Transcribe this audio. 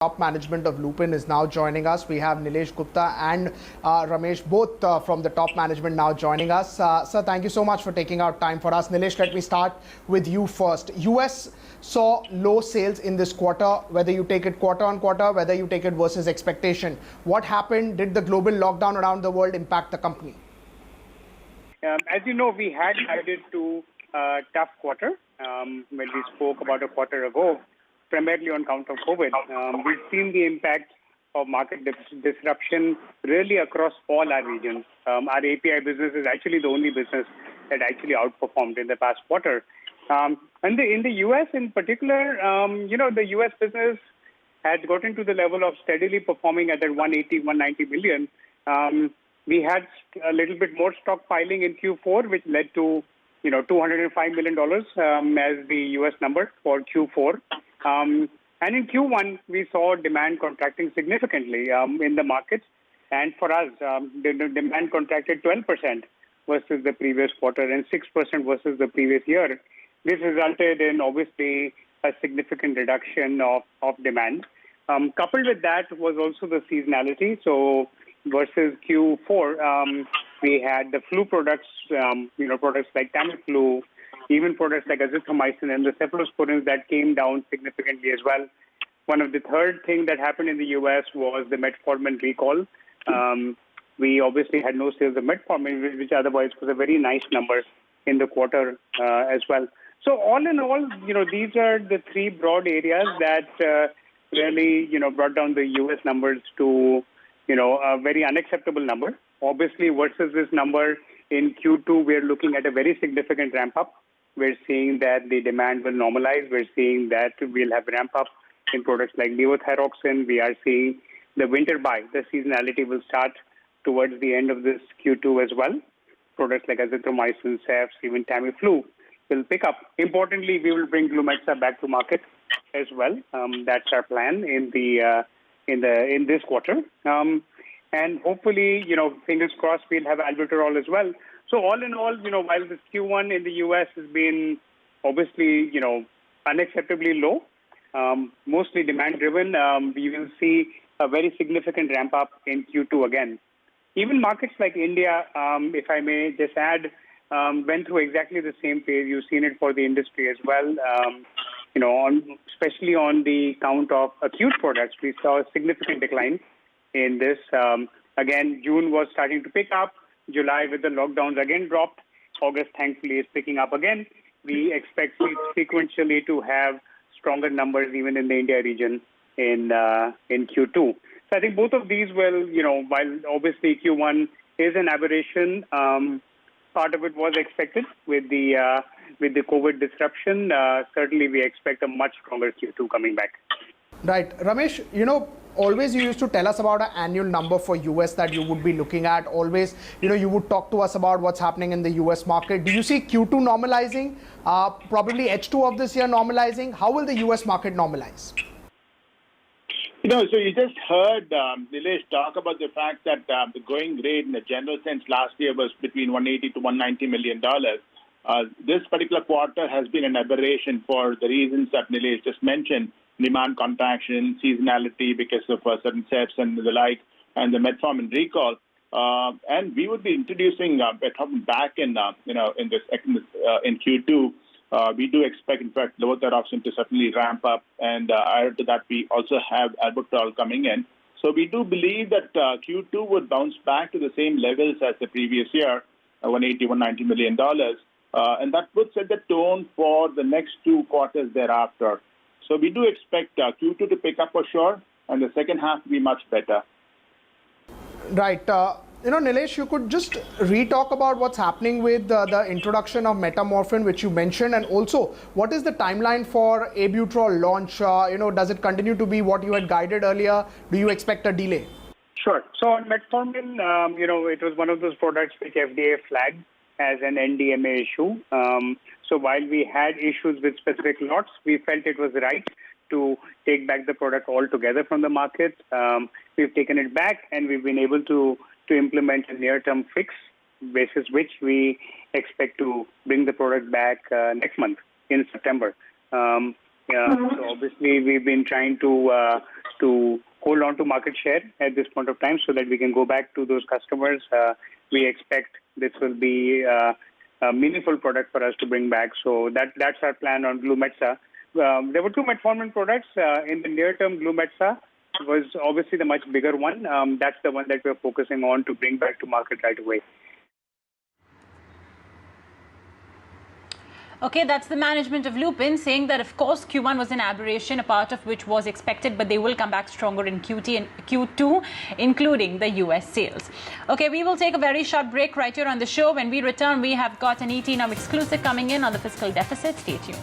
Top management of Lupin is now joining us. We have Nilesh Gupta and Ramesh, both from the top management now joining us. Sir, thank you so much for taking out time for us. Nilesh, let me start with you first. US saw low sales in this quarter, whether you take it quarter on quarter, whether you take it versus expectation. What happened? Did the global lockdown around the world impact the company? As you know, we had guided to a tough quarter when we spoke about a quarter ago, primarily on account of COVID. We've seen the impact of market disruption really across all our regions. Our API business is actually the only business that actually outperformed in the past quarter. And in the US in particular, the US business had gotten to the level of steadily performing at that 180, 190 million. We had a little bit more stockpiling in Q4, which led to $205 million as the US number for Q4. And in Q1, we saw demand contracting significantly in the market. And for us, the demand contracted 12% versus the previous quarter and 6% versus the previous year. This resulted in, obviously, a significant reduction of demand. Coupled with that was also the seasonality. So versus Q4, we had the flu products, products like Tamiflu, even products like azithromycin and the cephalosporins that came down significantly as well. One of the third thing that happened in the US was the metformin recall. We obviously had no sales of metformin, which otherwise was a very nice number in the quarter as well. So all in all, these are the three broad areas that really, brought down the US numbers to, a very unacceptable number. Obviously, versus this number in Q2, we're looking at a very significant ramp up. We're seeing that the demand will normalize. We're seeing that we'll have ramp up in products like levothyroxine. We are seeing the winter buy, the seasonality will start towards the end of this Q2 as well. Products like azithromycin, Cephs, even Tamiflu will pick up. Importantly, we will bring Glumetza back to market as well. That's our plan in this quarter. And hopefully, fingers crossed, we'll have albuterol as well. So all in all, while this Q1 in the US has been obviously, unacceptably low, mostly demand driven, we will see a very significant ramp up in Q2 again. Even markets like India, if I may just add, went through exactly the same phase. You've seen it for the industry as well. Especially on the count of acute products, we saw a significant decline in this. Again, June was starting to pick up. July with the lockdowns again dropped. August, thankfully, is picking up again. We expect sequentially to have stronger numbers even in the India region in Q2. So I think both of these will, while obviously Q1 is an aberration, part of it was expected with the COVID disruption. Certainly, we expect a much stronger Q2 coming back. Right. Ramesh, always you used to tell us about an annual number for US that you would be looking at. Always, you would talk to us about what's happening in the US market. Do you see Q2 normalizing? Probably H2 of this year normalizing? How will the US market normalize? So you just heard Nilesh talk about the fact that the going rate in a general sense last year was between 180 to 190 million dollars. This particular quarter has been an aberration for the reasons that Nilesh just mentioned. Demand contraction, seasonality because of certain steps and the like, and the metformin recall. And we would be introducing metformin back in Q2. We do expect, in fact, levothyroxine to certainly ramp up, and added to that, we also have albuterol coming in. So we do believe that Q2 would bounce back to the same levels as the previous year, 180, 190 million dollars, and that would set the tone for the next two quarters thereafter. So we do expect Q2 to pick up for sure, and the second half to be much better. Right. Nilesh, you could just re-talk about what's happening with the introduction of metamorphin, which you mentioned, and also what is the timeline for albuterol launch? Does it continue to be what you had guided earlier? Do you expect a delay? Sure. So on metformin, it was one of those products which FDA flagged as an NDMA issue. So while we had issues with specific lots, we felt it was right to take back the product altogether from the market. We've taken it back, and we've been able to implement a near-term fix, basis which we expect to bring the product back next month in September. So obviously, we've been trying to hold on to market share at this point of time so that we can go back to those customers. We expect this will be a meaningful product for us to bring back. So that's our plan on Glumetza. There were two metformin products. In the near term, Glumetza was obviously the much bigger one. That's the one that we're focusing on to bring back to market right away. Okay, that's the management of Lupin saying that, of course, Q1 was an aberration, a part of which was expected, but they will come back stronger in Q2, including the US sales. Okay, we will take a very short break right here on the show. When we return, we have got an ET Now exclusive coming in on the fiscal deficit. Stay tuned.